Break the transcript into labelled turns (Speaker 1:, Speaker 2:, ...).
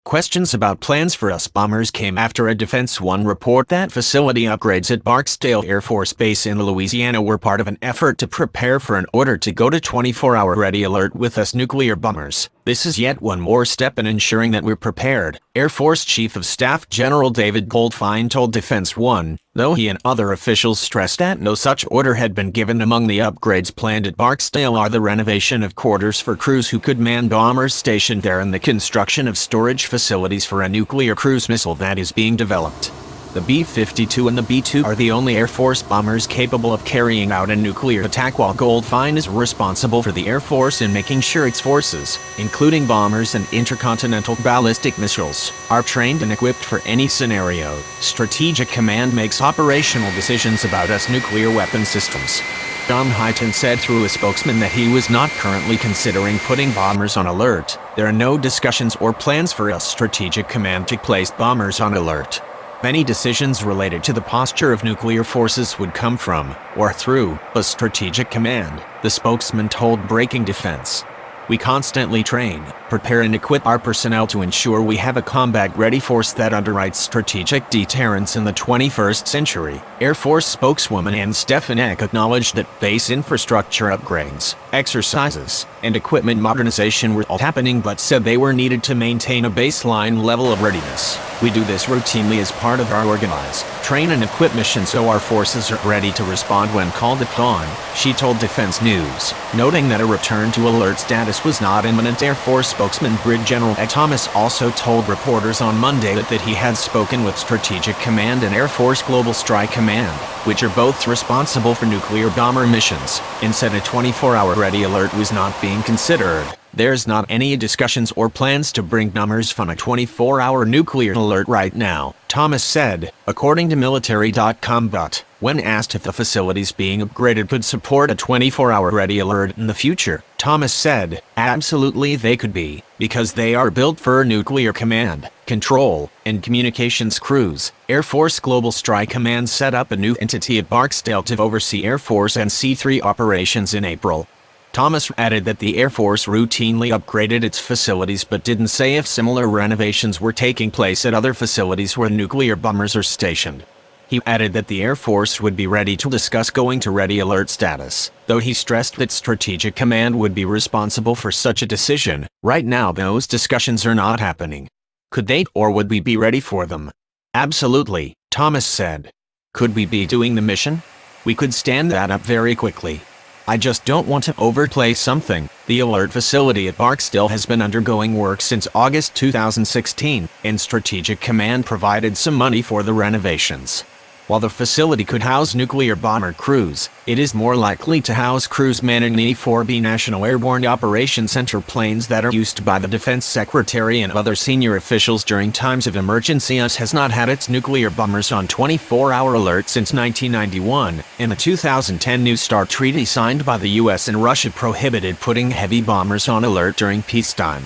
Speaker 1: Questions about plans for US bombers came after a Defense One report that facility upgrades at Barksdale Air Force Base in Louisiana were part of an effort to prepare for an order to go to 24-hour ready alert with US nuclear bombers. This is yet one more step in ensuring that we're prepared, Air Force Chief of Staff General David Goldfein told Defense One, though he and other officials stressed that no such order had been given. Among the upgrades planned at Barksdale are the renovation of quarters for crews who could man bombers stationed there and the construction of storage facilities for a nuclear cruise missile that is being developed. The B-52 and the B-2 are the only Air Force bombers capable of carrying out a nuclear attack, while Goldfein is responsible for the Air Force in making sure its forces, including bombers and intercontinental ballistic missiles, are trained and equipped for any scenario. Strategic Command makes operational decisions about US nuclear weapon systems. John Hyten said through a spokesman that he was not currently considering putting bombers on alert. There are no discussions or plans for US Strategic Command to place bombers on alert. Many decisions related to the posture of nuclear forces would come from, or through, a Strategic Command, the spokesman told Breaking Defense. We constantly train, prepare and equip our personnel to ensure we have a combat-ready force that underwrites strategic deterrence in the 21st century. Air Force spokeswoman Ann Stefanik acknowledged that base infrastructure upgrades, exercises, and equipment modernization were all happening, but said they were needed to maintain a baseline level of readiness. We do this routinely as part of our organize, train and equip mission so our forces are ready to respond when called upon, she told Defense News, noting that a return to alert status was not imminent. Air Force spokesman Brig General Ed Thomas also told reporters on Monday that he had spoken with Strategic Command and Air Force Global Strike Command, which are both responsible for nuclear bomber missions, and said a 24-hour ready alert was not being considered. There's not any discussions or plans to bring bombers from a 24-hour nuclear alert right now, Thomas said, according to military.com. But when asked if the facilities being upgraded could support a 24-hour ready alert in the future, Thomas said, absolutely they could be, because they are built for nuclear command, control, and communications crews. Air Force Global Strike Command set up a new entity at Barksdale to oversee Air Force and C-3 operations in April. Thomas added that the Air Force routinely upgraded its facilities but didn't say if similar renovations were taking place at other facilities where nuclear bombers are stationed. He added that the Air Force would be ready to discuss going to ready alert status, though he stressed that Strategic Command would be responsible for such a decision. Right now those discussions are not happening. Could they or would we be ready for them? Absolutely, Thomas said. Could we be doing the mission? We could stand that up very quickly. I just don't want to overplay something. The alert facility at Barksdale has been undergoing work since August 2016, and Strategic Command provided some money for the renovations. While the facility could house nuclear bomber crews, it is more likely to house crews manning the E-4B National Airborne Operations Center planes that are used by the Defense Secretary and other senior officials during times of emergency. US has not had its nuclear bombers on 24-hour alert since 1991, and the 2010 New START treaty signed by the US and Russia prohibited putting heavy bombers on alert during peacetime.